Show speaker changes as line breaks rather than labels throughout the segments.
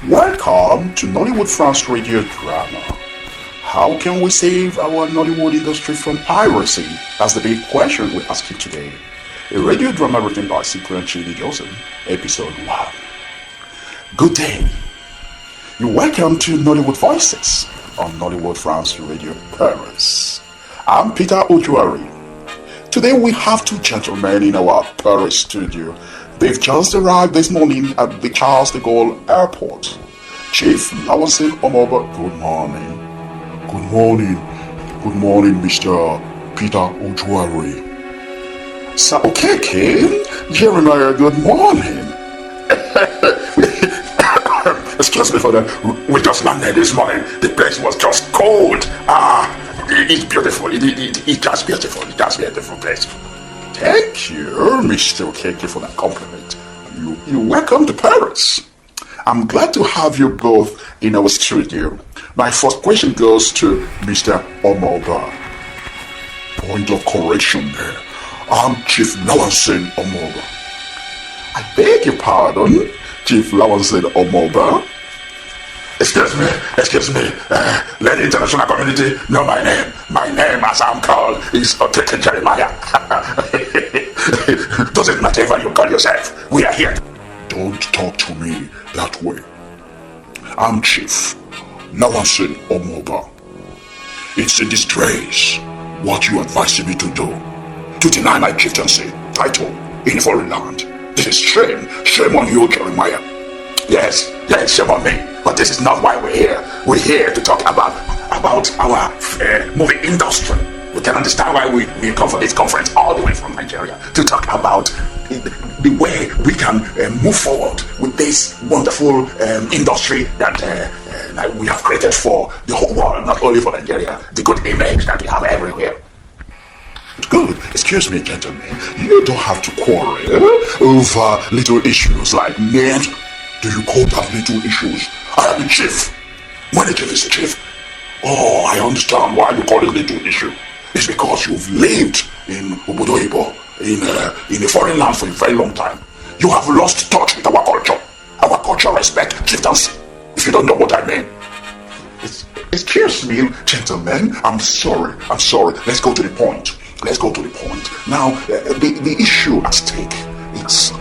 Welcome to Nollywood France Radio Drama. How can we save our Nollywood industry from piracy? That's the big question we ask you today. A radio drama written by Cyprian Josson, Episode 1. Good day. You're welcome to Nollywood Voices on Nollywood France Radio Paris. I'm Peter Ojuari. Today we have two gentlemen in our Paris studio. They've just arrived this morning at the Charles de Gaulle Airport. Chief Lawson Omoba, good morning. Good morning. Good morning, Mr. Peter Ojuari. Sir Okeke, Jeremiah, good morning. Excuse me for that. We just landed this morning. The place was just cold. It's beautiful. It's just beautiful. It's just beautiful place. Thank you, Mr. Okeke, for that compliment. You're welcome to Paris. I'm glad to have you both in our studio. My first question goes to Mr. Omoba. Point of correction there. I'm Chief Lawson Omoba. I beg your pardon, Chief Lawson Omoba. Excuse me. Let the international community know my name. My name, as I'm called, is Okeke Jeremiah. Doesn't matter if you call yourself. We are here. Don't talk to me that way. I'm Chief Lawson Omoba. It's a disgrace what you advised me to do. To deny my chieftaincy title in a foreign land. This is shame. Shame on you, Jeremiah. Yes, shame on me. But this is not why we're here. We're here to talk about our movie industry. We can understand why we come for this conference all the way from Nigeria to talk about the way we can move forward with this wonderful industry that we have created for the whole world, not only for Nigeria, the good image that we have everywhere. Good. Excuse me, gentlemen. You don't have to quarrel over little issues like names. Do you call that little issues? I am the chief. When a chief is a chief. Oh, I understand why you call it little issue. It's because you've lived in Obodoyibo, in a foreign land for a very long time. You have lost touch with our culture. Our culture respect chieftaincy. If you don't know what I mean. Excuse me, gentlemen. I'm sorry. Let's go to the point. Now, the issue at stake is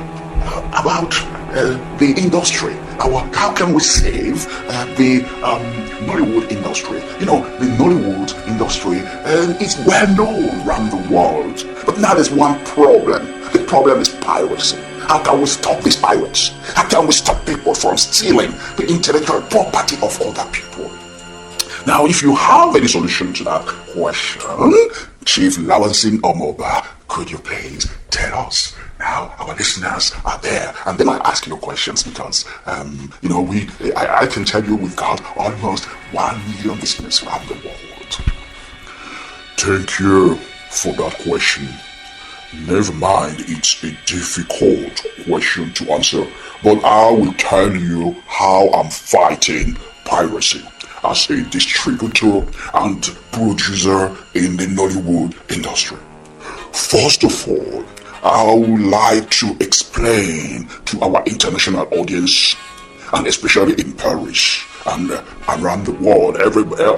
about the industry. How can we save the Nollywood industry? You know, the Nollywood industry is well known around the world. But now there's one problem. The problem is piracy. How can we stop these pirates? How can we stop people from stealing the intellectual property of other people? Now, if you have any solution to that question, Chief Lawson Omoba, could you please tell us? Now, our listeners are there, and they might ask you questions because, I can tell you we've got almost 1 million listeners around the world. Thank you for that question. Never mind, it's a difficult question to answer, but I will tell you how I'm fighting piracy as a distributor and producer in the Nollywood industry. First of all, I would like to explain to our international audience, and especially in Paris and around the world,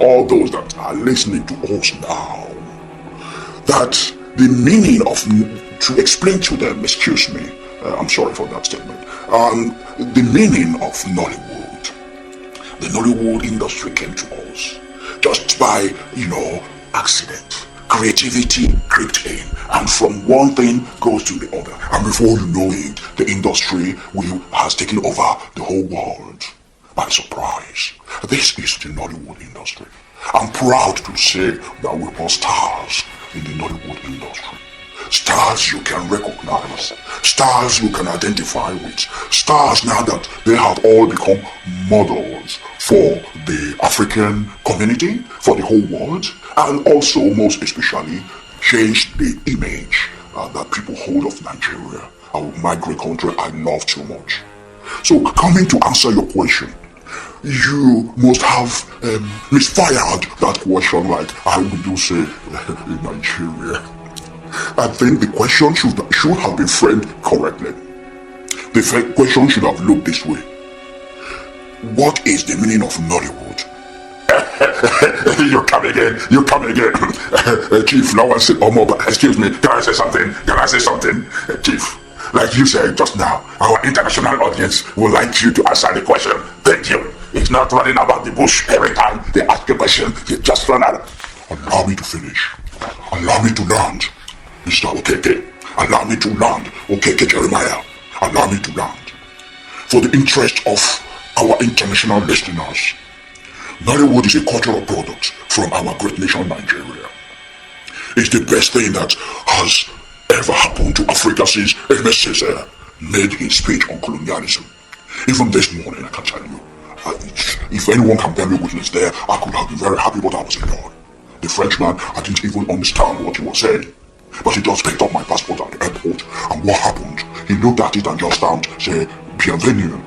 all those that are listening to us now, that the meaning of, to explain to them, excuse me, I'm sorry for that statement, the meaning of Nollywood. The Nollywood industry came to us just by, accident. Creativity crept in, and from one thing goes to the other. And before you know it, the industry has taken over the whole world by surprise. This is the Nollywood industry. I'm proud to say that we are stars in the Nollywood industry. Stars you can recognize, stars you can identify with, stars now that they have all become models for the African community, for the whole world, and also most especially changed the image that people hold of Nigeria, my great country I love too much. So coming to answer your question, you must have misfired that question like I would do say in Nigeria. I think the question should have been framed correctly. The question should have looked this way. what is the meaning of Nollywood? You come again. Chief Lawrence Omoba, excuse me, can I say something? Chief, like you said just now, our international audience would like you to answer the question. Thank you. It's not running about the bush every time they ask a question. You just run out. Allow me to finish. Allow me to land. Mr. Okeke, allow me to land. Okeke Jeremiah, allow me to land. For the interest of our international listeners, Nollywood is a cultural product from our great nation Nigeria. It's the best thing that has ever happened to Africa since Aimé Césaire made his speech on colonialism. Even this morning, I can tell you, if anyone can bear me witness there, I could have been very happy, but I was ignored. The Frenchman, I didn't even understand what he was saying. But he just picked up my passport at the airport, and what happened? He looked at it and just stamped, say, Bienvenue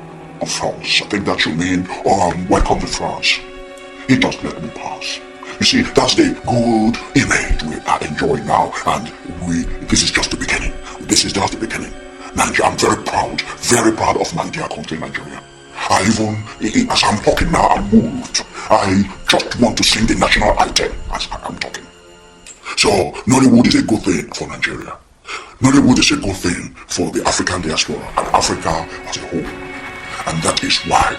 en France. I think that should mean, welcome to France. He just let me pass. You see, that's the good image we are enjoying now, and this is just the beginning. Nigeria, I'm very proud of my dear country, Nigeria. As I'm talking now, I'm moved. I just want to sing the national anthem as I'm talking. So, Nollywood is a good thing for Nigeria. Nollywood is a good thing for the African diaspora and Africa as a whole. And that is why.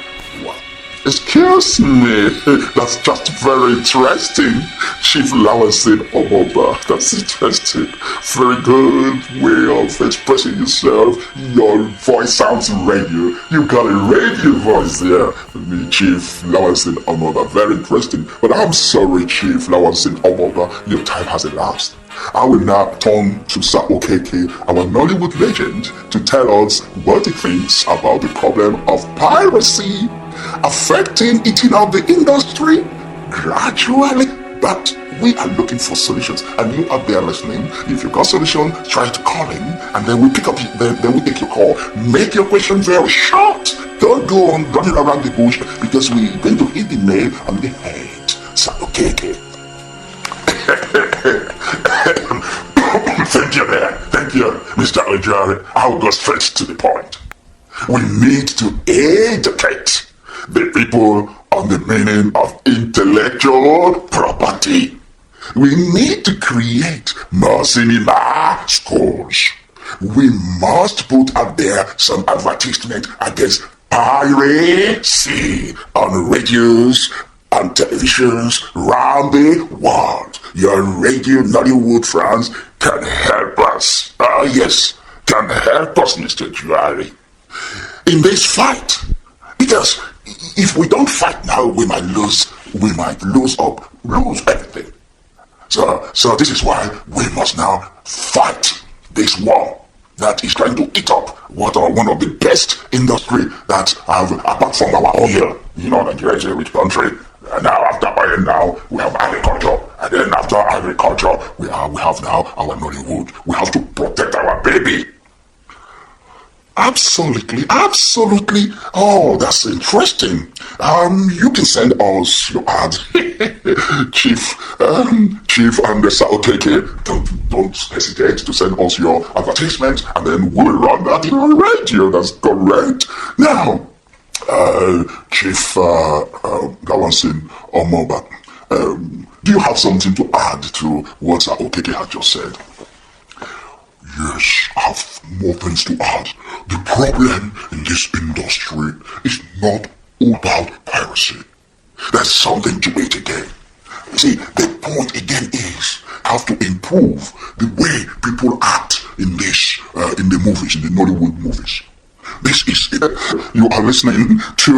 Excuse me, that's just very interesting. Chief Lawrence Omoba, that's interesting. Very good way of expressing yourself. Your voice sounds radio. You got a radio voice there. Chief Lawrence Omoba, very interesting. But I'm sorry, Chief Lawrence Omoba, your time has elapsed. I will now turn to Sir Okeke, our Nollywood legend, to tell us what he thinks about the problem of piracy affecting eating up the industry gradually. But we are looking for solutions, and you out there listening, if you got solution, try to call in, and then we pick up. Then we take your call. Make your question very short. Don't go on running around the bush, because we're going to hit the nail on the head. Sir Okeke. Thank you, Mr. Ojari. I'll go straight to the point. We need to educate the people on the meaning of intellectual property. We need to create more cinema schools. We must put out there some advertisement against piracy on radios and televisions around the world. Your Radio Nollywood France can help us. Yes, can help us, Mr. Juari, in this fight. Because if we don't fight now, we might lose everything. So this is why we must now fight this war that is trying to eat up what are one of the best industry that have, apart from our oil. You know, Nigeria is a rich country. Now after oil, now we have agriculture, and then after agriculture, we have now our Nollywood. We have to protect our baby. Absolutely. Oh, that's interesting. You can send us your ad, Chief and Sir Okeke. Don't hesitate to send us your advertisement, and then we'll run that in our radio. That's correct. Now, Chief Lawrence Omoba, do you have something to add to what Sir Okeke had just said? Yes, I have more things to add. The problem in this industry is not all about piracy. There's something to it again. You see, the point again is have to improve the way people act in this, in the movies, in the Nollywood movies. This is you are listening to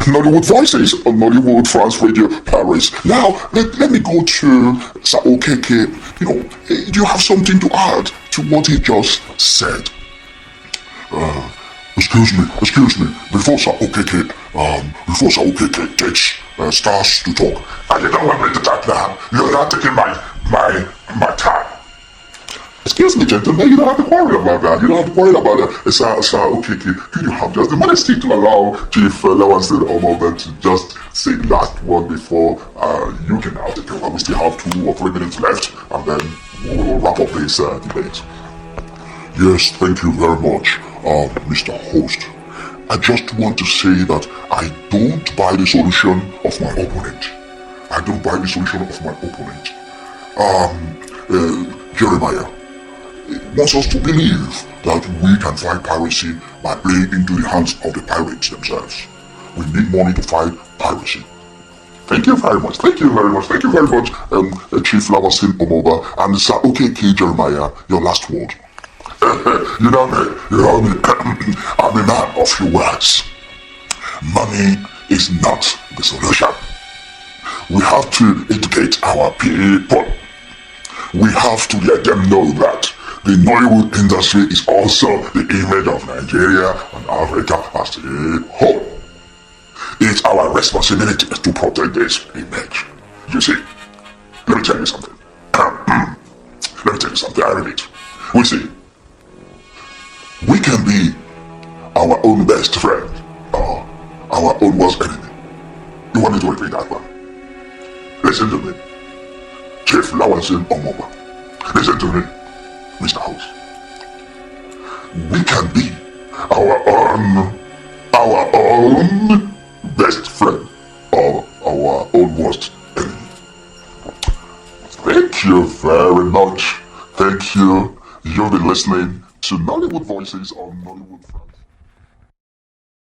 Nollywood Voices on Nollywood France Radio Paris. Now, let me go to Sir Okeke. Do you have something to add to what he just said? Excuse me. Before Sir Okeke takes starts to talk, I didn't want me to talk now. You're not taking my time. Excuse me, gentlemen, you don't have to worry about that. You don't have to worry about it. Sir Okeke, could you have just the modesty to allow Chief Lawrence Omoba to just say the last word before you can now take over? We still have 2 or 3 minutes left, and then we'll wrap up this debate. Yes, thank you very much, Mr. Host. I just want to say that I don't buy the solution of my opponent. I don't buy the solution of my opponent. Jeremiah wants us to believe that we can fight piracy by playing into the hands of the pirates themselves. We need money to fight piracy. Thank you very much. Thank you very much. Thank you very much, Chief Lavasin Omoba and Sir OKK Jeremiah. Your last word. You know me. I'm a man of few words. Money is not the solution. We have to educate our people. We have to let them know that the Nollywood industry is also the image of Nigeria and Africa as a whole. It's our responsibility to protect this image. You see, let me tell you something. I read it. We see, we can be our own best friend or our own worst enemy. You want me to repeat that one? Listen to me. Chief Lawansin Omoba. Listen to me, Mr. House. We can be our own best friend or our own worst enemy. Thank you very much. Thank you. You've been listening to Nollywood Voices on Nollywood France.